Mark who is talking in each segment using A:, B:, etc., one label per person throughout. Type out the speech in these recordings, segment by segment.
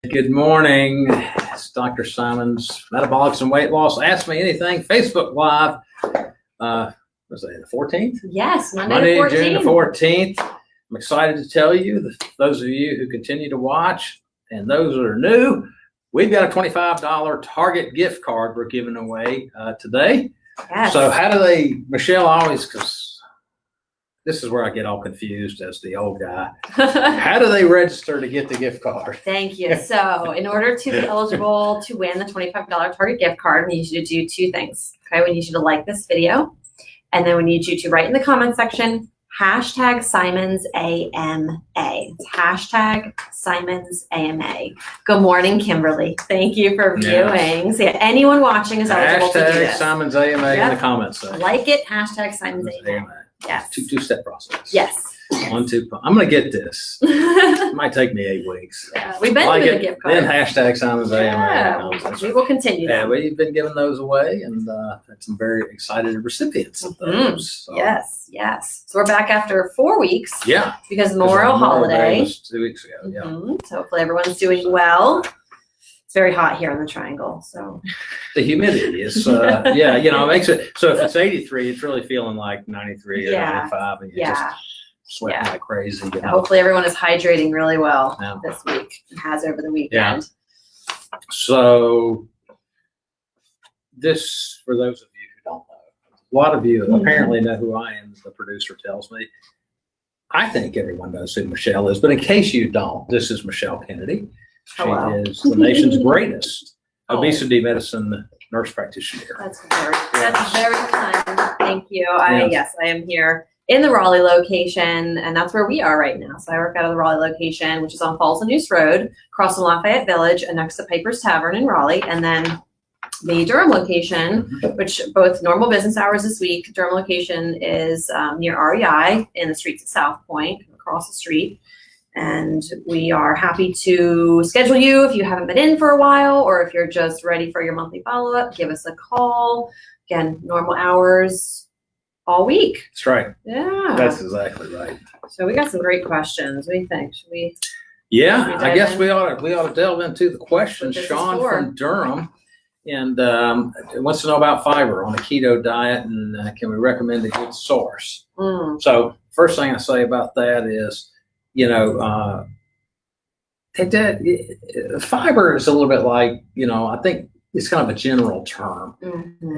A: Good morning. It's Dr. Simonds, Metabolics and Weight Loss. Ask Me Anything, Facebook Live. Was it the 14th?
B: Yes, Monday the 14th.
A: June the 14th. I'm excited to tell you, that those of you who continue to watch and those that are new, we've got a $25 Target gift card we're giving away today.
B: Yes.
A: So how do they, Michelle always, because this is where I get all confused as the old guy. How do they register to get the gift card?
B: Thank you. So in order to be eligible to win the $25 Target gift card, we need you to do two things. Okay, we need you to like this video, and then we need you to write in the comment section, hashtag Simonds AMA. It's hashtag Simonds AMA. Good morning, Kimberly. Thank you for viewing. Yeah. So anyone watching is eligible to do this.
A: Hashtag Simonds AMA in the comments section.
B: Like it, hashtag Simonds AMA. Yes.
A: Two-step process.
B: Yes.
A: 1, 2. I'm going to get this. It might take me 8 weeks.
B: Yeah, we've been doing the gift card.
A: Then hashtag Simonds AMA.
B: We will continue that.
A: Yeah, we've been giving those away and had some very excited recipients of those. So.
B: Yes, yes. So we're back after 4 weeks.
A: Yeah.
B: Because Memorial Holiday
A: was 2 weeks ago. Yeah.
B: So hopefully everyone's doing well. It's very hot here in the triangle, so
A: the humidity is yeah, you know, it makes it so if it's 83, it's really feeling like 93 or 95, and you're just sweating like crazy. You know?
B: Hopefully everyone is hydrating really well this week and has over the weekend.
A: Yeah. So this, for those of you who don't know, a lot of you apparently know who I am, as the producer tells me. I think everyone knows who Michelle is, but in case you don't, this is Michelle Kennedy. She is the nation's greatest obesity medicine nurse practitioner.
B: That's very kind. Thank you. Yes, I am here in the Raleigh location, and that's where we are right now. So I work out of the Raleigh location, which is on Falls and Neuse Road, across from Lafayette Village, and next to Piper's Tavern in Raleigh. And then the Durham location, which both normal business hours this week, Durham location is near REI in the streets at South Point, across the street. And we are happy to schedule you if you haven't been in for a while, or if you're just ready for your monthly follow-up, give us a call. Again, normal hours all week.
A: That's right.
B: Yeah.
A: That's exactly right. So
B: we got some great questions. What do you think? Should we?
A: Yeah, I guess we ought to delve into the questions. Sean from Durham, and wants to know about fiber on a keto diet, and can we recommend a good source? So first thing I say about that is, you know, fiber is a little bit like, you know, I think it's kind of a general term,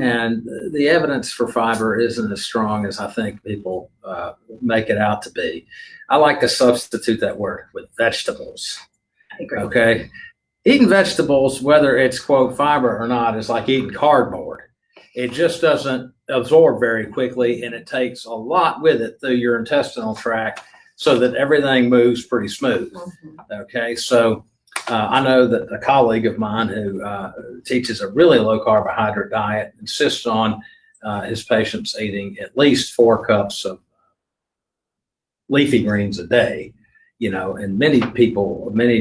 A: and the evidence for fiber isn't as strong as I think people make it out to be. I like to substitute that word with vegetables.
B: I agree.
A: Okay. Eating vegetables, whether it's quote fiber or not, is like eating cardboard. It just doesn't absorb very quickly, and it takes a lot with it through your intestinal tract, so that everything moves pretty smooth. Okay, so I know that a colleague of mine who teaches a really low carbohydrate diet insists on his patients eating at least 4 cups of leafy greens a day, you know, and many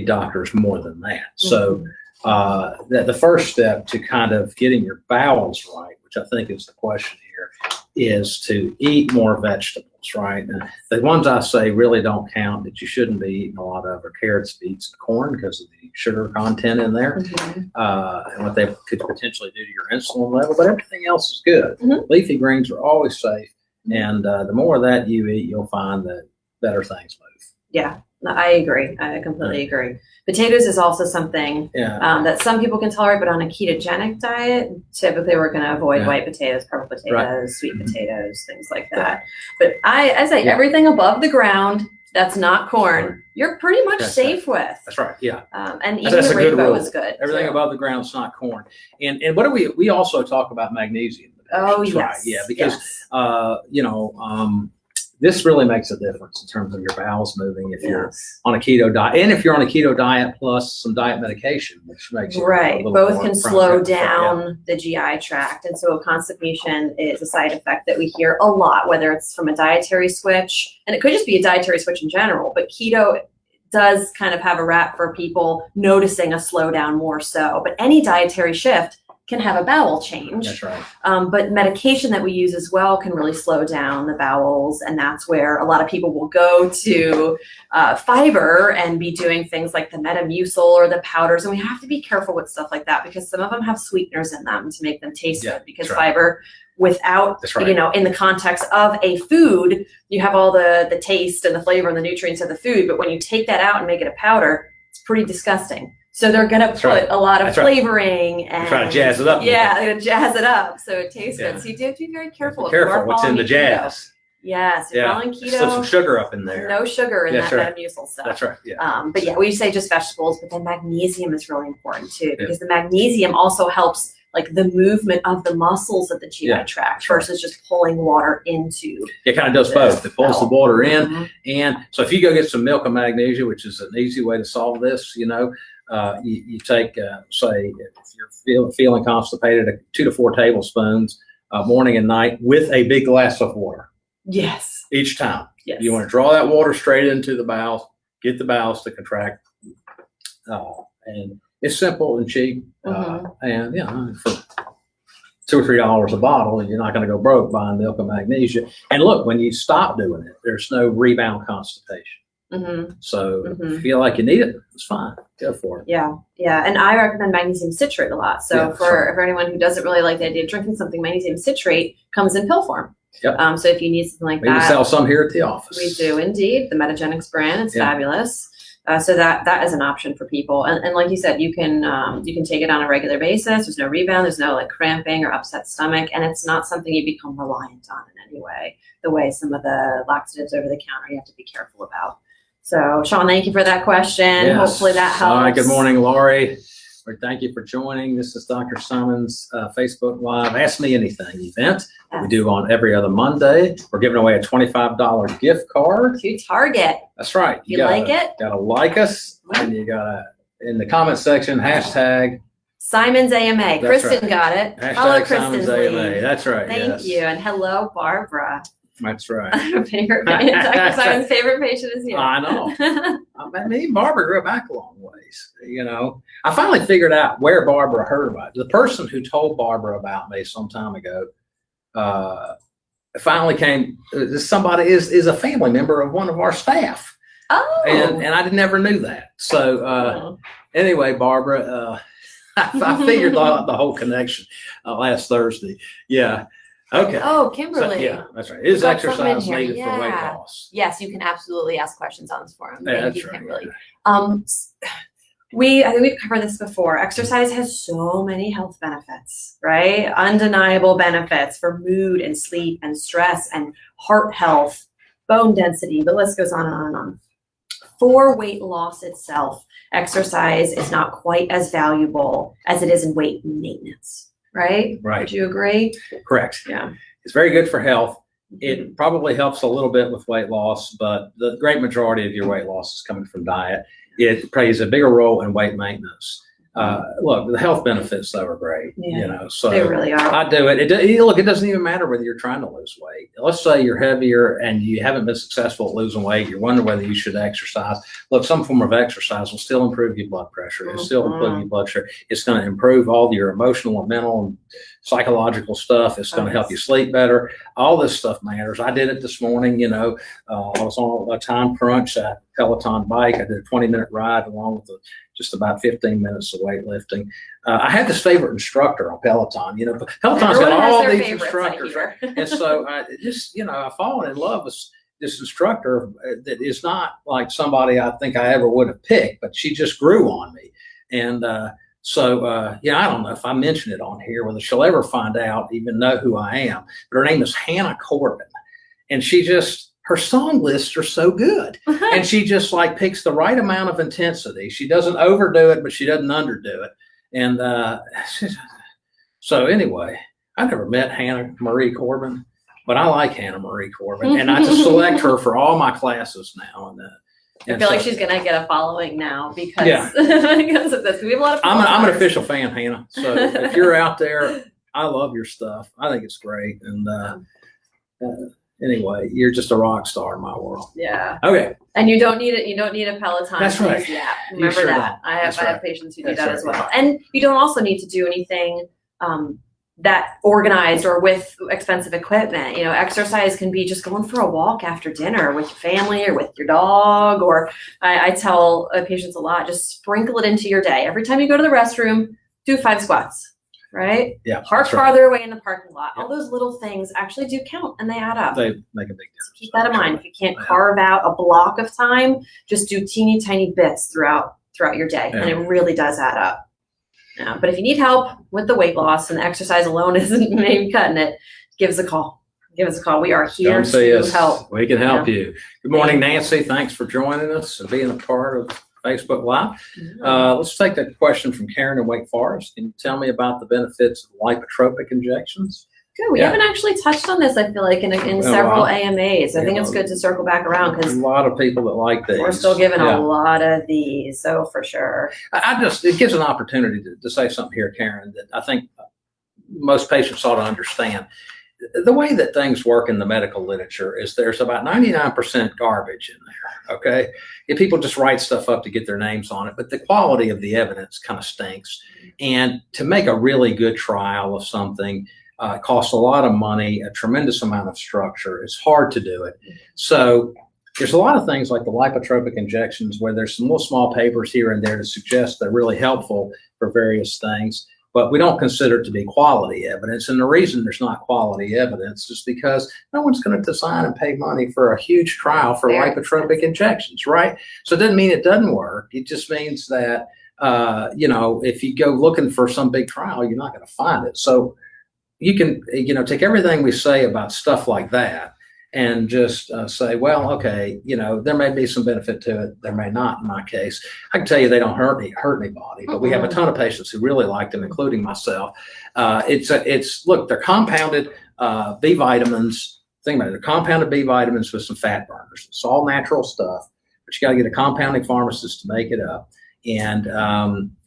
A: doctors more than that. So that the first step to kind of getting your bowels right, which I think is the question here, is to eat more vegetables, right? And the ones I say really don't count, that you shouldn't be eating a lot of, are carrots, beets, and corn, because of the sugar content in there, and what they could potentially do to your insulin level, but everything else is good. Leafy greens are always safe, and the more of that you eat, you'll find that better things move.
B: Yeah, I agree. I completely agree. Potatoes is also something that some people can tolerate, but on a ketogenic diet, typically we're going to avoid white potatoes, purple potatoes, sweet potatoes, things like that. But I say everything above the ground that's not corn, you're pretty much safe with.
A: That's right. Yeah.
B: And even the rainbow is good.
A: Everything above the ground is not corn. And what do we also talk about magnesium.
B: Oh, yes.
A: Right. Yeah. Because, you know, this really makes a difference in terms of your bowels moving if you're on a keto diet, and if you're on a keto diet plus some diet medication, which makes it
B: both can slow down the GI tract. And so constipation is a side effect that we hear a lot, whether it's from a dietary switch, and it could just be a dietary switch in general, but keto does kind of have a rap for people noticing a slowdown more so. But any dietary shift can have a bowel change.
A: That's right.
B: But medication that we use as well can really slow down the bowels. And that's where a lot of people will go to fiber and be doing things like the Metamucil or the powders. And we have to be careful with stuff like that because some of them have sweeteners in them to make them taste good, because fiber without, in the context of a food, you have all the taste and the flavor and the nutrients of the food. But when you take that out and make it a powder, it's pretty disgusting. So they're going to put a lot of flavoring and
A: try to jazz it up.
B: Yeah, they're going to jazz it up so it tastes good. So you do have to be very careful.
A: Careful what's in the jazz.
B: Yes, you're following keto.
A: Still some sugar up in there.
B: No sugar in that Metamucil stuff.
A: That's right. Yeah.
B: But yeah, we say just vegetables, but then magnesium is really important too, because the magnesium also helps like the movement of the muscles of the GI tract versus just pulling water into.
A: It kind of does both. It pulls the water in, and so if you go get some milk of magnesia, which is an easy way to solve this, you take, say, if you're feeling constipated, 2 to 4 tablespoons morning and night with a big glass of water.
B: Yes.
A: Each time.
B: Yes.
A: You want to draw that water straight into the bowels, get the bowels to contract, and it's simple and cheap, and for $2 or $3 a bottle, you're not going to go broke buying milk and magnesia. And look, when you stop doing it, there's no rebound constipation. So if you feel like you need it, it's fine. Go for it.
B: Yeah. And I recommend magnesium citrate a lot. So for anyone who doesn't really like the idea of drinking something, magnesium citrate comes in pill form.
A: Yep.
B: So if you need something like that,
A: we sell some here at the office.
B: We do indeed. The Metagenics brand, it's fabulous. So that is an option for people. And like you said, you can take it on a regular basis. There's no rebound. There's no like cramping or upset stomach. And it's not something you become reliant on in any way, the way some of the laxatives over the counter you have to be careful about. So Sean, thank you for that question. Yes. Hopefully that helps.
A: Hi, good morning, Laurie. Thank you for joining. This is Dr. Simonds Facebook Live Ask Me Anything event. We do on every other Monday. We're giving away a $25 gift card
B: to Target.
A: That's right.
B: You like it?
A: Gotta like us, and you gotta in the comment section hashtag
B: Simonds AMA. Kristen got it.
A: Hashtag
B: Hello, Kristen.
A: Simonds AMA. That's right.
B: Thank you, and hello, Barbara.
A: That's right.
B: Dr. Simon's favorite patient is here.
A: I know. Me and Barbara grew back a long ways. I finally figured out where Barbara heard about it. The person who told Barbara about me some time ago finally came. Somebody is a family member of one of our staff.
B: Oh.
A: And I never knew that. So anyway, Barbara, I figured out the whole connection last Thursday. Yeah. Okay.
B: Oh, Kimberly.
A: So, yeah, that's right. Is exercise needed for weight loss?
B: Yes, you can absolutely ask questions on this forum.
A: Yeah,
B: Thank you,
A: right.
B: Kimberly. I think we've covered this before. Exercise has so many health benefits, right? Undeniable benefits for mood and sleep and stress and heart health, bone density. The list goes on and on and on. For weight loss itself, exercise is not quite as valuable as it is in weight maintenance. Right?
A: Right.
B: Would you agree?
A: Correct.
B: Yeah.
A: It's very good for health. It probably helps a little bit with weight loss, but the great majority of your weight loss is coming from diet. It plays a bigger role in weight maintenance. Look, the health benefits though are great. So
B: they really are.
A: I do it. It doesn't even matter whether you're trying to lose weight. Let's say you're heavier and you haven't been successful at losing weight. You're wondering whether you should exercise. Look, some form of exercise will still improve your blood pressure. It'll still improve your blood sugar. It's going to improve all your emotional and mental and psychological stuff. It's going to help you sleep better. All this stuff matters. I did it this morning. I was on a time crunch at Peloton bike. I did a 20-minute ride along with just about 15 minutes of weightlifting. I had this favorite instructor on Peloton. Peloton's got all these instructors. And so I've fallen in love with this instructor that is not like somebody I think I ever would have picked, but she just grew on me. And So, I don't know if I mention it on here, whether she'll ever find out, even know who I am. But her name is Hannah Corbin. And her song lists are so good. And she just picks the right amount of intensity. She doesn't overdo it, but she doesn't underdo it. And so anyway, I never met Hannah Marie Corbin, but I like Hannah Marie Corbin. And I just select her for all my classes now. And
B: I feel like she's going to get a following now because of this. We have a lot of
A: I'm an official fan, Hannah. So if you're out there, I love your stuff. I think it's great. And anyway, you're just a rock star in my world.
B: Yeah.
A: Okay.
B: And you don't need it. You don't need a Peloton.
A: That's right.
B: Yeah. Remember that. I have patients who do that as well.
A: Yeah.
B: And you don't also need to do anything that organized or with expensive equipment. You know, exercise can be just going for a walk after dinner with your family or with your dog, or I tell patients a lot, just sprinkle it into your day. Every time you go to the restroom, do 5 squats, right?
A: Yeah.
B: Park farther away in the parking lot. Yeah. All those little things actually do count and they add up.
A: They make a big difference.
B: So keep that in mind. If you can't carve out a block of time, just do teeny tiny bits throughout your day. And it really does add up. Yeah, but if you need help with the weight loss and the exercise alone isn't maybe cutting it, give us a call. Give us a call. We are here to help.
A: We can help you. Good morning, Nancy. Thanks for joining us and being a part of Facebook Live. Let's take a question from Karen in Wake Forest. Can you tell me about the benefits of lipotropic injections?
B: Good. We haven't actually touched on this, I feel like, in several AMAs. I think it's good to circle back around because
A: a lot of people that like these.
B: We're still giving a lot of these, so for sure.
A: It gives an opportunity to say something here, Karen, that I think most patients ought to understand. The way that things work in the medical literature is there's about 99% garbage in there, okay? If people just write stuff up to get their names on it, but the quality of the evidence kind of stinks. And to make a really good trial of something, costs a lot of money, a tremendous amount of structure. It's hard to do it. So there's a lot of things like the lipotropic injections where there's some little small papers here and there to suggest they're really helpful for various things, but we don't consider it to be quality evidence. And the reason there's not quality evidence is because no one's going to design and pay money for a huge trial for lipotropic injections, right? So it doesn't mean it doesn't work. It just means that, if you go looking for some big trial, you're not going to find it. So you can, take everything we say about stuff like that and just say, well, okay, there may be some benefit to it. There may not in my case. I can tell you they don't hurt anybody, but we have a ton of patients who really like them, including myself. Look, they're compounded B vitamins. Think about it. They're compounded B vitamins with some fat burners. It's all natural stuff, but you got to get a compounding pharmacist to make it up. And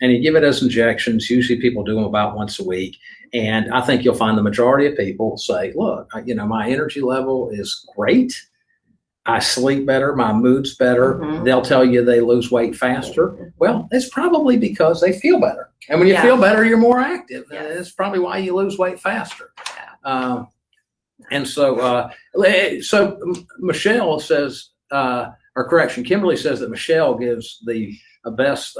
A: you give it as injections. Usually people do them about once a week. And I think you'll find the majority of people say, look, my energy level is great. I sleep better. My mood's better. Mm-hmm. They'll tell you they lose weight faster. Well, it's probably because they feel better. And when you feel better, you're more active. Yeah. It's probably why you lose weight faster. Yeah. So Michelle says, Kimberly says that Michelle gives the best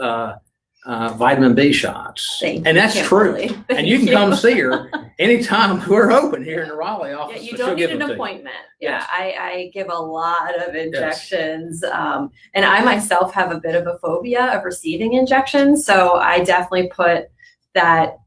A: vitamin B shots. And that's true. And you can come see her anytime. We're open here in the Raleigh office.
B: Yeah, you don't need an appointment. Yeah, I give a lot of injections. Yes. And I myself have a bit of a phobia of receiving injections. So I definitely put that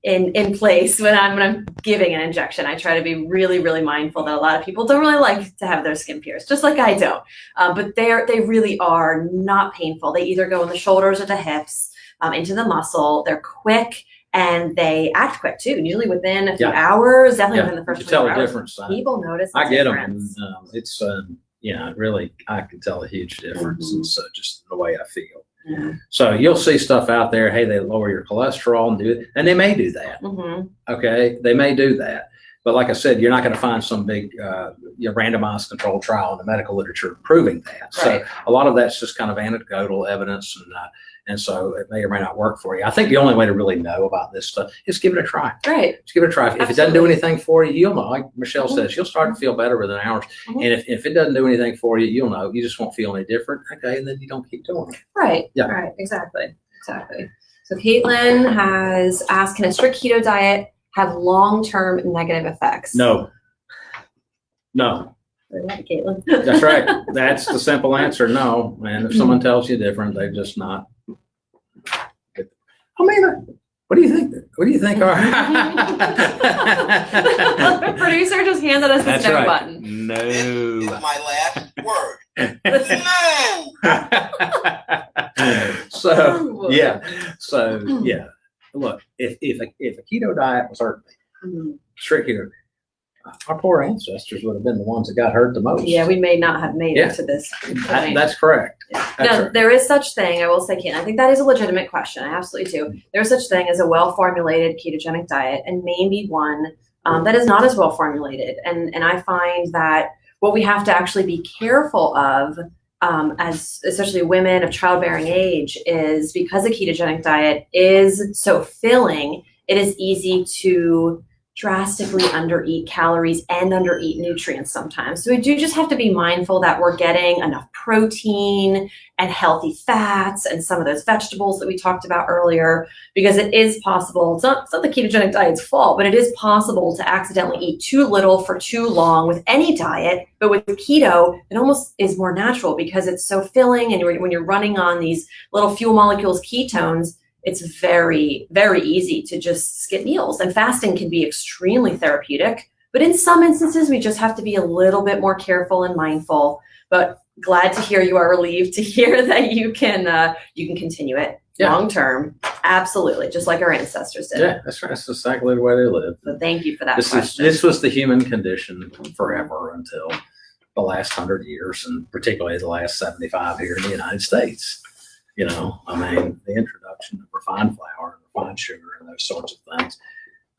B: in place when I'm giving an injection. I try to be really, really mindful that a lot of people don't really like to have their skin pierced, just like I don't. But they really are not painful. They either go in the shoulders or the hips, into the muscle. They're quick and they act quick too. Usually within a few hours, definitely within the first 24 hours. Difference. People notice the difference.
A: Really, I can tell a huge difference. And so just the way I feel. Yeah. So you'll see stuff out there. Hey, they lower your cholesterol and do it, and they may do that. Mm-hmm. Okay, they may do that, but like I said, you're not going to find some big randomized controlled trial in the medical literature proving that. Right. So a lot of that's just kind of anecdotal evidence, and so it may or may not work for you. I think the only way to really know about this stuff is give it a try.
B: Right.
A: Just give it a try. If it doesn't do anything for you, you'll know. Like Michelle says, you'll start to feel better within hours. Mm-hmm. And if it doesn't do anything for you, you'll know. You just won't feel any different. Okay, and then you don't keep doing it.
B: Right. Yeah. Right. Exactly. So Caitlin has asked, can a strict keto diet have long-term negative effects?
A: No.
B: Caitlin.
A: That's right. That's the simple answer. No. And if someone tells you different, they're just not. I mean, what do you think? What do you think are?
B: The producer just handed us the no button.
C: No. Is my last word.
A: No. Look, if a keto diet was hurting me, strict keto, our poor ancestors would have been the ones that got hurt the most.
B: Yeah, we may not have made it to this point.
A: That's correct.
B: Yeah. There is such thing, I will say, Ken, I think that is a legitimate question. I absolutely do. There's such thing as a well-formulated ketogenic diet and maybe one that is not as well-formulated. And I find that what we have to actually be careful of as especially women of childbearing age is because a ketogenic diet is so filling it is easy to drastically undereat calories and undereat nutrients sometimes. So we do just have to be mindful that we're getting enough protein and healthy fats and some of those vegetables that we talked about earlier, because it is possible, it's not the ketogenic diet's fault, but it is possible to accidentally eat too little for too long with any diet. But with keto, it almost is more natural because it's so filling, and when you're running on these little fuel molecules, ketones, it's very, very easy to just skip meals. And fasting can be extremely therapeutic, but in some instances, we just have to be a little bit more careful and mindful. But glad to hear you are relieved to hear that you can continue it long term. Absolutely, just like our ancestors did.
A: Yeah, that's right. That's exactly the way they lived.
B: So thank you for that question.
A: This was the human condition forever until the last 100 years, and particularly the last 75 here in the United States. You know, I mean, the introduction of refined flour and refined sugar and those sorts of things.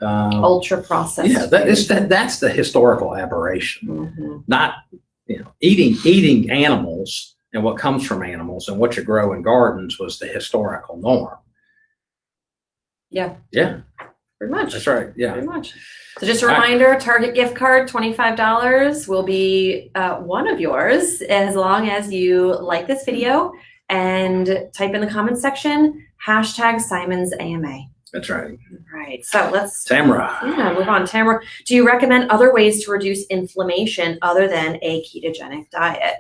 B: Ultra processed.
A: Yeah, that's the historical aberration. Not, you know, eating animals and what comes from animals and what you grow in gardens was the historical norm.
B: Yeah.
A: Yeah.
B: Pretty much.
A: That's right. Yeah.
B: Pretty much. So just a reminder, Target gift card, $25 will be one of yours as long as you like this video and type in the comments section, #SimonsAMA.
A: That's right.
B: Right. So let's
A: Tamara.
B: Yeah, move on. Tamara, do you recommend other ways to reduce inflammation other than a ketogenic diet?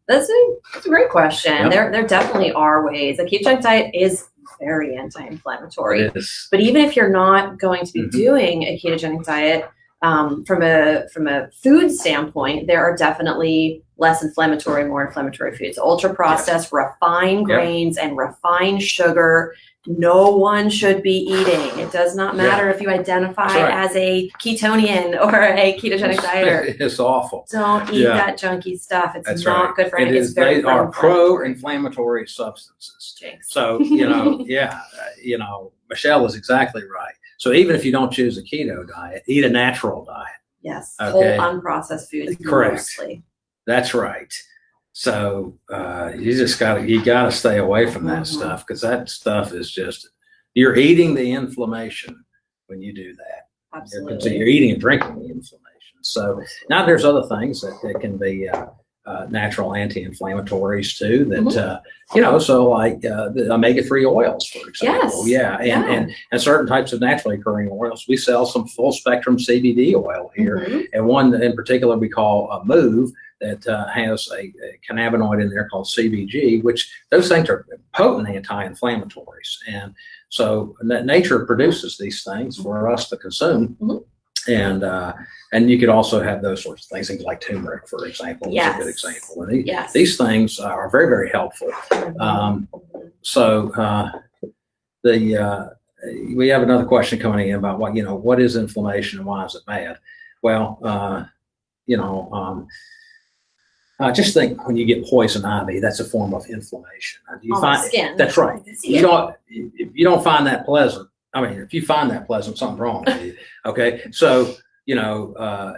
B: That's a great question. Yep. There definitely are ways. A ketogenic diet is very anti-inflammatory.
A: It is.
B: But even if you're not going to be doing a ketogenic diet, from a food standpoint, there are definitely less inflammatory, more inflammatory foods. Ultra processed, refined grains, and refined sugar. No one should be eating. It does not matter if you identify as a ketonian or a ketogenic dieter.
A: It's awful.
B: Don't eat that junky stuff. It's not good for anything.
A: They are pro-inflammatory substances.
B: Jinx.
A: So, Michelle is exactly right. So even if you don't choose a keto diet, eat a natural diet.
B: Yes,
A: okay.
B: Whole unprocessed foods.
A: Correct.
B: Mostly.
A: That's right. So you gotta stay away from that stuff, because that stuff is just, you're eating the inflammation when you do that.
B: Absolutely.
A: So you're eating and drinking the inflammation. So now there's other things that can be natural anti-inflammatories too, that so like the omega-3 oils, for example. And certain types of naturally occurring oils. We sell some full spectrum CBD oil here, and one in particular we call Move, that has a cannabinoid in there called CBG, which those things are potent anti-inflammatories. And so nature produces these things for us to consume. And you could also have those sorts of things like turmeric, for example, is a good example. And these things are very, very helpful. We have another question coming in about what is inflammation and why is it bad? Well, just think, when you get poison ivy, that's a form of inflammation. Do you find
B: skin?
A: That's right. If you don't find that pleasant, I mean, if you find that pleasant, something's wrong with you. Okay, so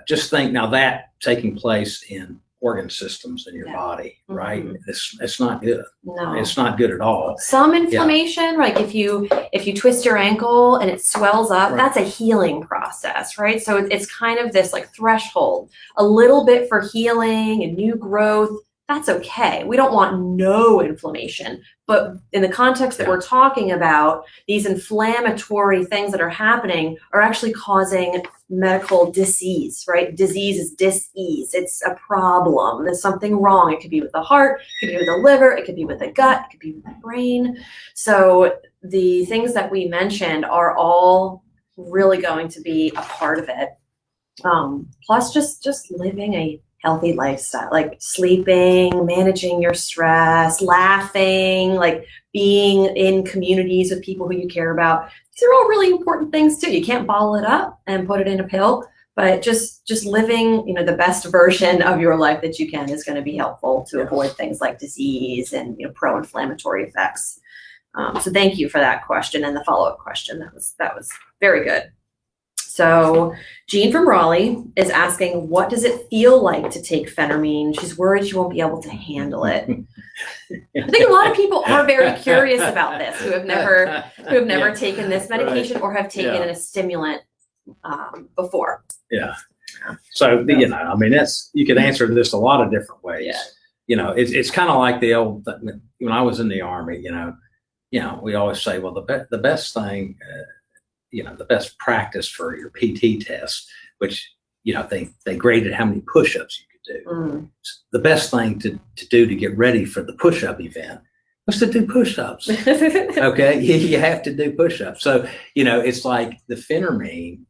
A: just think now that taking place in organ systems in your body, right? It's not good.
B: No,
A: it's not good at all.
B: Some inflammation, like if you twist your ankle and it swells up, that's a healing process, right? So it's kind of this like threshold, a little bit for healing and new growth. That's okay. We don't want no inflammation, but in the context that we're talking about, these inflammatory things that are happening are actually causing medical disease, right? Disease is dis-ease. It's a problem. There's something wrong. It could be with the heart, it could be with the liver, it could be with the gut, it could be with the brain. So the things that we mentioned are all really going to be a part of it. Plus just living a healthy lifestyle, like sleeping, managing your stress, laughing, like being in communities with people who you care about. These are all really important things too. You can't bottle it up and put it in a pill, but just living, the best version of your life that you can is going to be helpful to avoid things like disease and pro-inflammatory effects. So thank you for that question and the follow-up question. That was very good. So Jean from Raleigh is asking, what does it feel like to take phentermine? She's worried she won't be able to handle it. I think a lot of people are very curious about this who have never taken this medication or have taken a stimulant before.
A: Yeah. So, I mean, you could answer this a lot of different ways. Yeah. It's kind of like the old, when I was in the Army, we always say, well, the best thing, the best practice for your PT test, which, they graded how many push-ups you could do. The best thing to do to get ready for the push-up event was to do push-ups. Okay. You have to do push-ups. So, it's like the phentermine,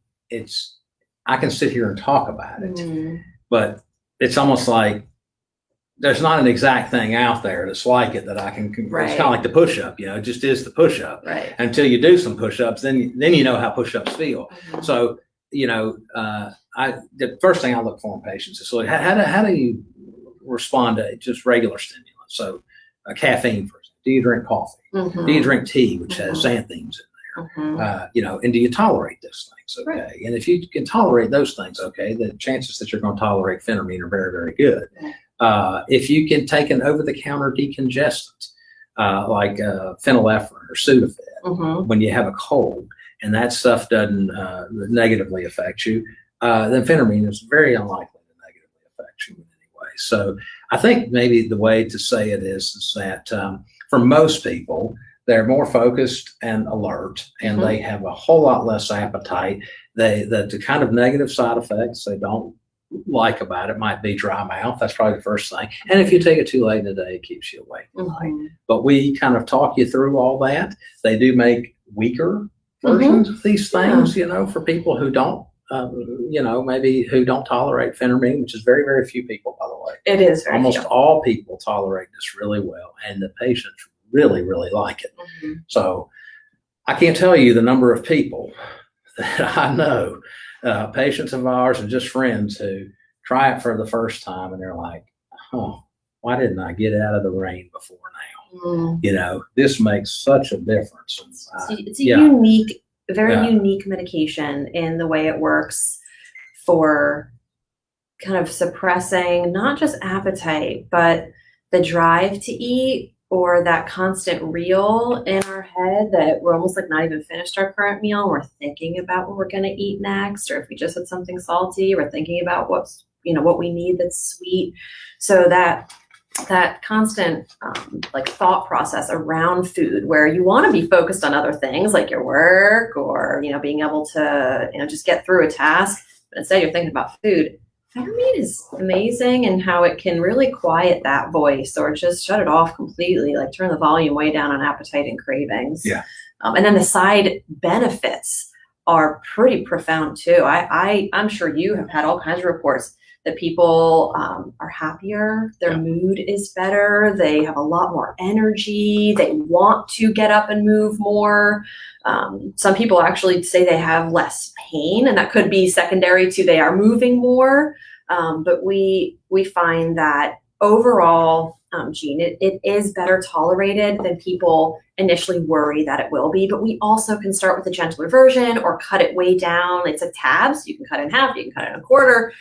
A: I can sit here and talk about it, but it's almost like there's not an exact thing out there that's like it that I can. Right. It's kind of like the push-up, it just is the push-up.
B: Right.
A: Until you do some push-ups, then you know how push-ups feel. So, the first thing I look for in patients is, like, how do you respond to just regular stimulants? So, caffeine, for example. Do you drink coffee? Do you drink tea, which has xanthines in there? And do you tolerate those things? Okay. Right. And if you can tolerate those things, okay, the chances that you're going to tolerate phentermine are very, very good. If you can take an over-the-counter decongestant, like phenylephrine or Sudafed, when you have a cold, and that stuff doesn't negatively affect you, then phentermine is very unlikely to negatively affect you in any way. So I think maybe the way to say it is that for most people, they're more focused and alert, and they have a whole lot less appetite. The kind of negative side effects they don't like about it might be dry mouth. That's probably the first thing. And if you take it too late in the day, it keeps you awake at night. But we kind of talk you through all that. They do make weaker versions of these things, for people who don't, maybe who don't tolerate phentermine, which is very, very few people, by the way.
B: It is very
A: almost
B: few.
A: All people tolerate this really well, and the patients really, really like it. So I can't tell you the number of people that I know, patients of ours and just friends who try it for the first time and they're like, why didn't I get out of the rain before now? This makes such a difference.
B: It's a unique, very unique medication in the way it works for kind of suppressing not just appetite, but the drive to eat, or that constant reel in our head that we're almost like not even finished our current meal. We're thinking about what we're going to eat next, or if we just had something salty, we're thinking about what we need that's sweet. So that constant like thought process around food, where you want to be focused on other things like your work or being able to just get through a task, but instead you're thinking about food. Phentermine is amazing in how it can really quiet that voice or just shut it off completely, like turn the volume way down on appetite and cravings.
A: Yeah.
B: And then the side benefits are pretty profound too. I'm sure you have had all kinds of reports that people are happier, their mood is better, they have a lot more energy, they want to get up and move more. Some people actually say they have less pain, and that could be secondary to they are moving more. But we find that overall, Jean, it is better tolerated than people initially worry that it will be. But we also can start with a gentler version or cut it way down. It's a tab, so you can cut it in half, you can cut it in a quarter.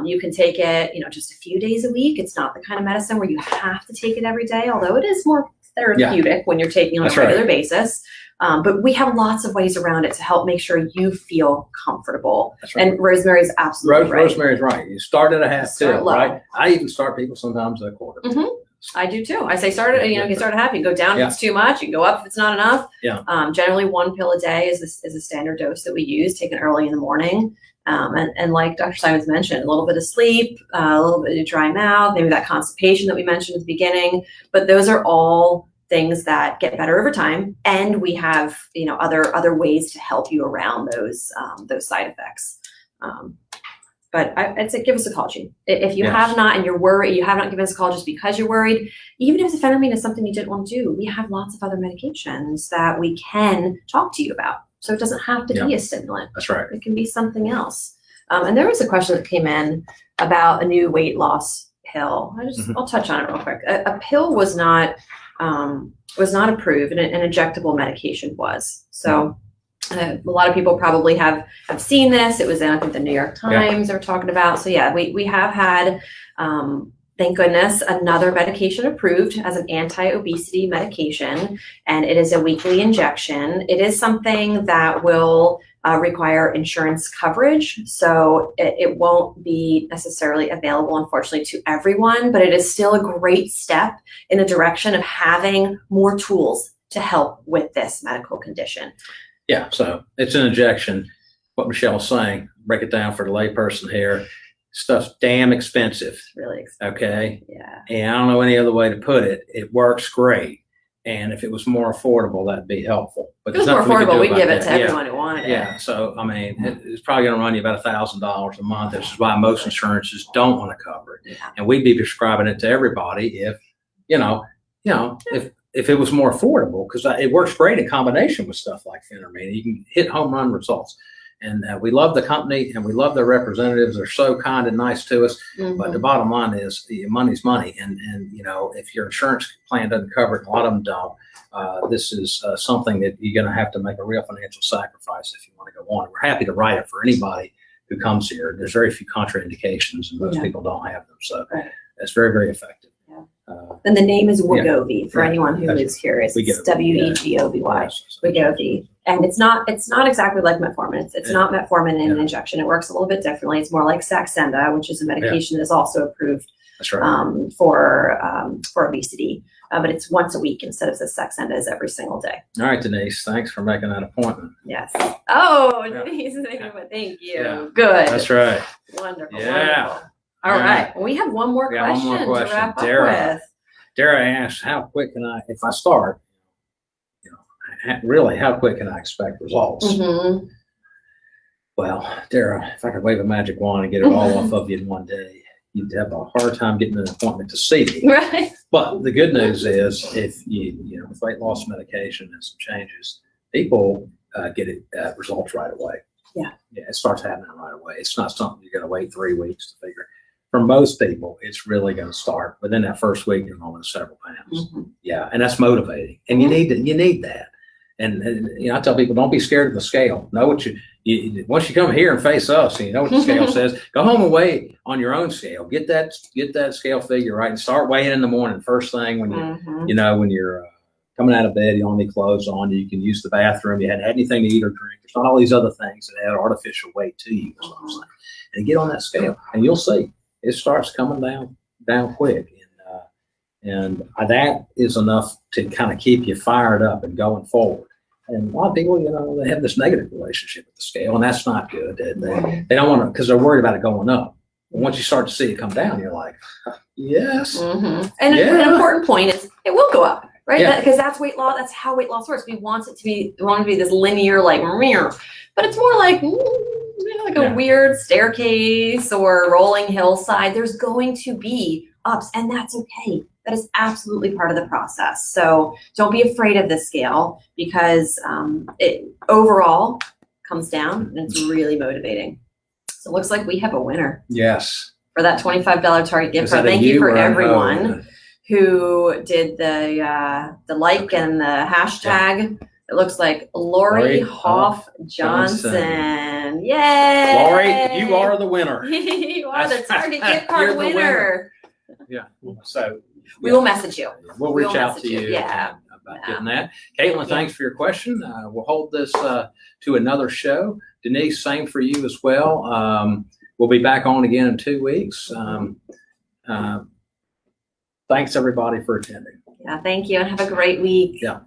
B: You can take it, just a few days a week. It's not the kind of medicine where you have to take it every day, although it is more therapeutic when you're taking it on a regular basis. But we have lots of ways around it to help make sure you feel comfortable. Right. And Rosemary's absolutely right.
A: Rosemary's right. You start at a half too, right? I even start people sometimes at a quarter.
B: I do too. I say start at, you can start at half. You can go down if it's too much. You can go up if it's not enough. Generally 1 pill a day is a standard dose that we use, taken early in the morning. And like Dr. Simonds mentioned, a little bit of sleep, a little bit of dry mouth, maybe that constipation that we mentioned at the beginning. But those are all things that get better over time, and we have other ways to help you around those side effects. But I'd say give us a call, Jean. If you have not, and you're worried, you have not given us a call just because you're worried. Even if the phentermine is something you didn't want to do, we have lots of other medications that we can talk to you about. So it doesn't have to be a stimulant.
A: That's right.
B: It can be something else. And there was a question that came in about a new weight loss pill. I'll touch on it real quick. A pill was not approved, and an injectable medication was. So A lot of people probably have seen this. It was in, I think, the New York Times are talking about. So yeah, we have had, thank goodness, another medication approved as an anti-obesity medication, and it is a weekly injection. It is something that will require insurance coverage, so it won't be necessarily available, unfortunately, to everyone, but it is still a great step in the direction of having more tools to help with this medical condition.
A: Yeah, so it's an injection. What Michelle's saying, break it down for the layperson here. Stuff's damn expensive.
B: It's really expensive.
A: Okay.
B: Yeah.
A: And I don't know any other way to put it. It works great. And if it was more affordable, that'd be helpful. But
B: if it was more affordable, we'd give it to everyone who wanted it.
A: Yeah. So, I mean, it's probably going to run you about $1,000 a month. This is why most insurances don't want to cover it.
B: Yeah.
A: And we'd be prescribing it to everybody if it was more affordable, because it works great in combination with stuff like phentermine. You can hit home run results. And we love the company and we love their representatives. They're so kind and nice to us.
B: Mm-hmm.
A: But the bottom line is money's money. And if your insurance plan doesn't cover it, a lot of them don't. This is something that you're going to have to make a real financial sacrifice if you want to go on. We're happy to write it for anybody who comes here. There's very few contraindications and most people don't have them. So it's very, very effective.
B: And the name is Wegovy for anyone who is curious. It's Wegovy, Wegovy. And it's not exactly like metformin. It's not metformin in an injection. It works a little bit differently. It's more like Saxenda, which is a medication that is also approved for obesity. But it's once a week instead of the Saxenda is every single day.
A: All right, Denise. Thanks for making that appointment.
B: Yes. Oh, Denise, thank you. Yeah. Good.
A: That's right.
B: Wonderful.
A: Yeah.
B: Wonderful. All right. Well, we have one more question to wrap up with.
A: Dara asked, how quick can I, if I start, really, how quick can I expect results?
B: Mm-hmm.
A: Well, Dara, if I could wave a magic wand and get it all off of you in one day, you'd have a hard time getting an appointment to see me.
B: Right.
A: But the good news is, if with weight loss medication and some changes, people get results right away.
B: Yeah.
A: Yeah, it starts happening right away. It's not something you're going to wait 3 weeks to figure. For most people, it's really going to start within that first week. You're going to several pounds.
B: Mm-hmm.
A: Yeah, and that's motivating, and you need that. And I tell people, don't be scared of the scale. Know what you once you come here and face us, and you know what the scale says. Go home and weigh on your own scale. Get that scale figure right, and start weighing in the morning. First thing when when you're coming out of bed, you don't need clothes on. You can use the bathroom. You hadn't had anything to eat or drink. There's not all these other things that add artificial weight to you. Is what I'm saying. And get on that scale, and you'll see it starts coming down quick. And that is enough to kind of keep you fired up and going forward. And a lot of people, they have this negative relationship with the scale, and that's not good. They don't want to, because they're worried about it going up. And once you start to see it come down, you're like, yes.
B: Mm-hmm. And an important point is it will go up, right? Because that's weight loss. That's how weight loss works. We want it to be this linear, like, but it's more like a weird staircase or rolling hillside. There's going to be ups, and that's okay. That is absolutely part of the process. So don't be afraid of the scale, because it overall comes down and it's really motivating. So it looks like we have a winner.
A: Yes.
B: For that $25 Target gift card. Thank you for everyone who did the like and the hashtag. It looks like Lori Hoff Johnson. Yay!
A: Lori, you are the winner.
B: You are the Target gift card winner.
A: Yeah. So
B: we will message you.
A: We'll reach out to you about getting that. Caitlin, thanks for your question. We'll hold this to another show. Denise, same for you as well. We'll be back on again in 2 weeks. Thanks everybody for attending.
B: Yeah, thank you, and have a great week.
A: Yeah.